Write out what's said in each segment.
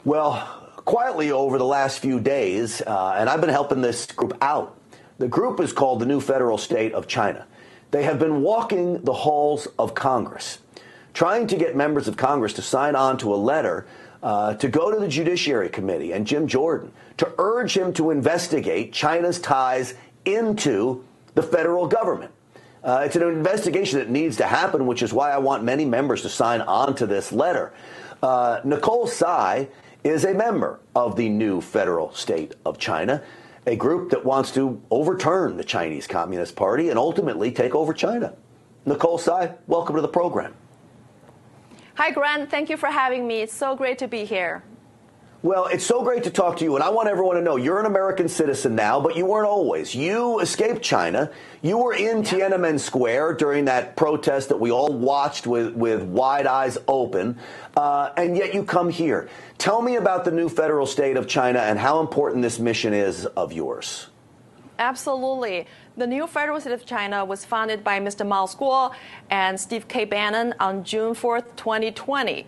Well, quietly over the last few days, and I've been helping this group out. The group is called the New Federal State of China. They have been walking the halls of Congress, trying to get members of Congress to sign on to a letter to go to the Judiciary Committee and Jim Jordan to urge him to investigate China's ties into the federal government. It's an investigation that needs to happen, which is why I want many members to sign on to this letter. Nicole is a member of the New Federal State of China, a group that wants to overturn the Chinese Communist Party and ultimately take over China. Nicole, welcome to the program. Hi, Grant. Thank you for having me. It's so great to be here. Well, it's so great to talk to you, and I want everyone to know you're an American citizen now, but you weren't always. You escaped China. You were in Tiananmen Square during that protest that we all watched with wide eyes open, and yet you come here. Tell me about the New Federal State of China and how important this mission is of yours. Absolutely. The New Federal State of China was founded by Mr. Mao Guo and Steve K. Bannon on June 4th, 2020.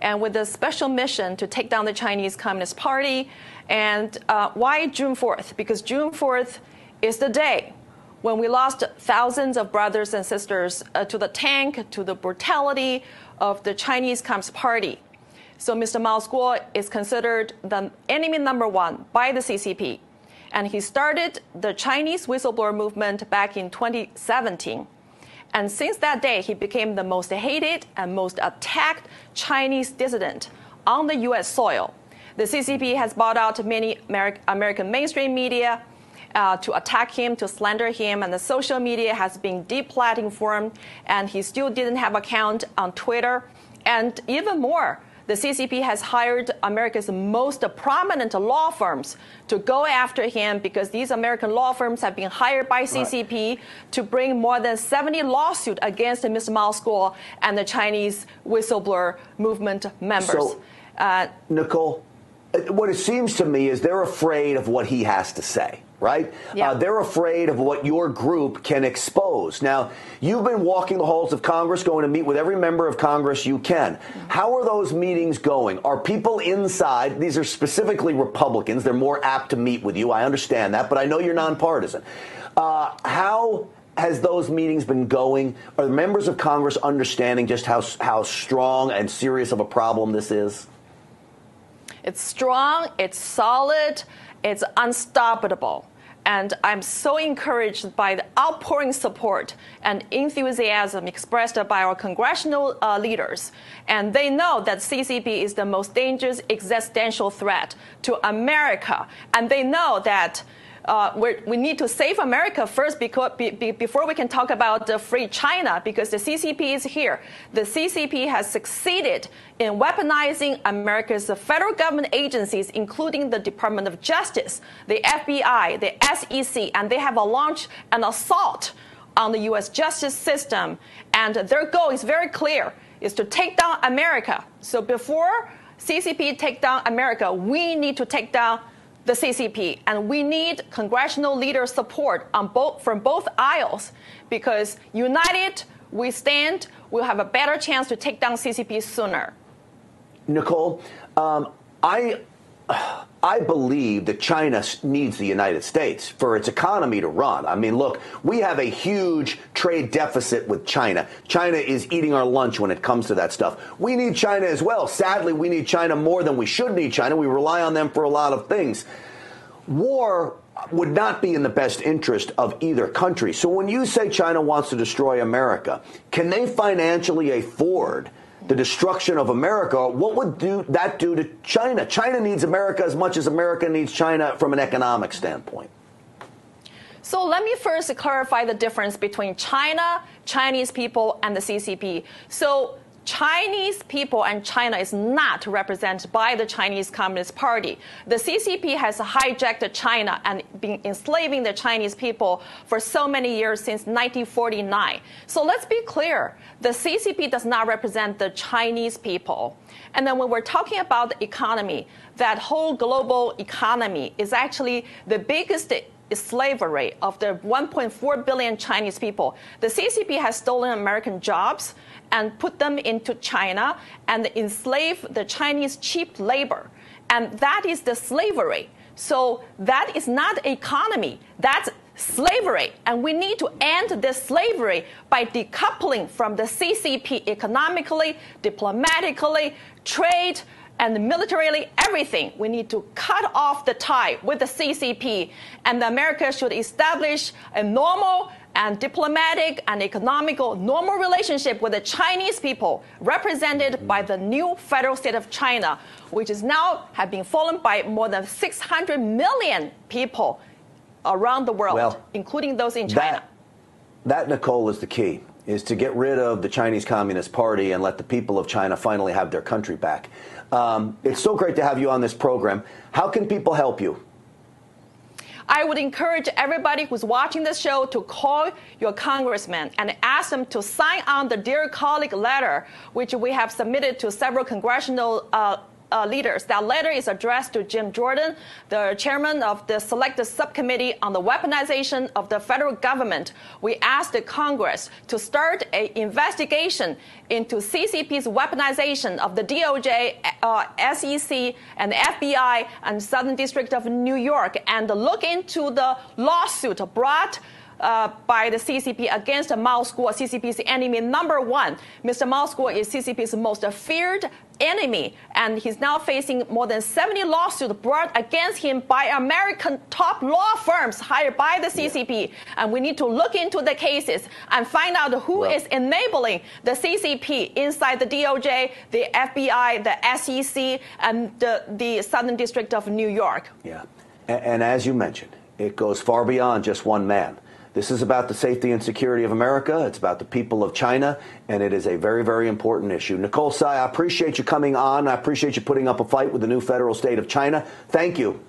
And with a special mission to take down the Chinese Communist Party. And why June 4th? Because June 4th is the day when we lost thousands of brothers and sisters to the tank, to the brutality of the Chinese Communist Party. So Mr. Mao Guo is considered the enemy number one by the CCP. And he started the Chinese whistleblower movement back in 2017. And since that day, he became the most hated and most attacked Chinese dissident on the U.S. soil. The CCP has bought out many American mainstream media to attack him, to slander him, and the social media has been deplatformed, and he still didn't have an account on Twitter. And even more, the CCP has hired America's most prominent law firms to go after him because these American law firms have been hired by CCP to bring more than 70 lawsuits against Mr. Mao Guo and the Chinese whistleblower movement members. So, Nicole, what it seems to me is they're afraid of what he has to say. Right? Yeah. They're afraid of what your group can expose. Now, you've been walking the halls of Congress, going to meet with every member of Congress you can. How are those meetings going? Are people inside? These are specifically Republicans. They're more apt to meet with you. I understand that, but I know you're nonpartisan. How has those meetings been going? Are the members of Congress understanding just how strong and serious of a problem this is? It's strong, it's solid, it's unstoppable. And I'm so encouraged by the outpouring support and enthusiasm expressed by our congressional leaders. And they know that CCP is the most dangerous existential threat to America. And they know that we need to save America first before we can talk about free China, because the CCP is here. The CCP has succeeded in weaponizing America's federal government agencies, including the Department of Justice, the FBI, the SEC, and they have launched an assault on the U.S. justice system. And their goal is very clear, is to take down America. So before CCP take down America, we need to take down the CCP, and we need congressional leader support from both aisles, because united we stand, we'll have a better chance to take down CCP sooner. Nicole, I believe that China needs the United States for its economy to run. I mean, look, we have a huge trade deficit with China. China is eating our lunch when it comes to that stuff. We need China as well. Sadly, we need China more than we should need China. We rely on them for a lot of things. War would not be in the best interest of either country. So when you say China wants to destroy America, can they financially afford the destruction of America? What would that do to China? China needs America as much as America needs China from an economic standpoint. So let me first clarify the difference between China, Chinese people, and the CCP. So Chinese people and China is not represented by the Chinese Communist Party. The CCP has hijacked China and been enslaving the Chinese people for so many years, since 1949. So let's be clear. The CCP does not represent the Chinese people. And then when we're talking about the economy, that whole global economy is actually the biggest slavery of the 1.4 billion Chinese people. The CCP has stolen American jobs and put them into China and enslaved the Chinese cheap labor. And that is the slavery. So that is not economy. That's slavery. And we need to end this slavery by decoupling from the CCP economically, diplomatically, trade, and militarily, everything. We need to cut off the tie with the CCP. And America should establish a normal and diplomatic and economical normal relationship with the Chinese people, represented by the new federal state of China, which is now have been followed by more than 600 million people around the world, including those in China. That, Nicole, is the key, is to get rid of the Chinese Communist Party and let the people of China finally have their country back. It's so great to have you on this program. How can people help you? I would encourage everybody who's watching this show to call your congressman and ask them to sign on the Dear Colleague letter, which we have submitted to several congressional leaders. That letter is addressed to Jim Jordan, the chairman of the Select Subcommittee on the Weaponization of the Federal Government. We asked the Congress to start an investigation into CCP's weaponization of the DOJ, SEC, and the FBI and Southern District of New York, and look into the lawsuit brought by the CCP against Mao Skuo, CCP's enemy number one. Mr. Mao Skuo is CCP's most feared enemy, and he's now facing more than 70 lawsuits brought against him by American top law firms hired by the CCP. And we need to look into the cases and find out who is enabling the CCP inside the DOJ, the FBI, the SEC, and the Southern District of New York. Yeah, and as you mentioned, it goes far beyond just one man. This is about the safety and security of America. It's about the people of China, and it is a very, very important issue. Nicole Tsai, I appreciate you coming on. I appreciate you putting up a fight with the new federal state of China. Thank you.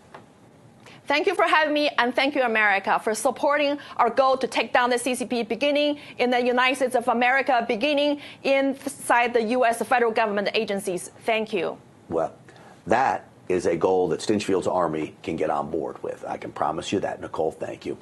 Thank you for having me, and thank you, America, for supporting our goal to take down the CCP, beginning in the United States of America, beginning inside the U.S. federal government agencies. Thank you. Well, that is a goal that Stinchfield's Army can get on board with. I can promise you that, Nicole. Thank you.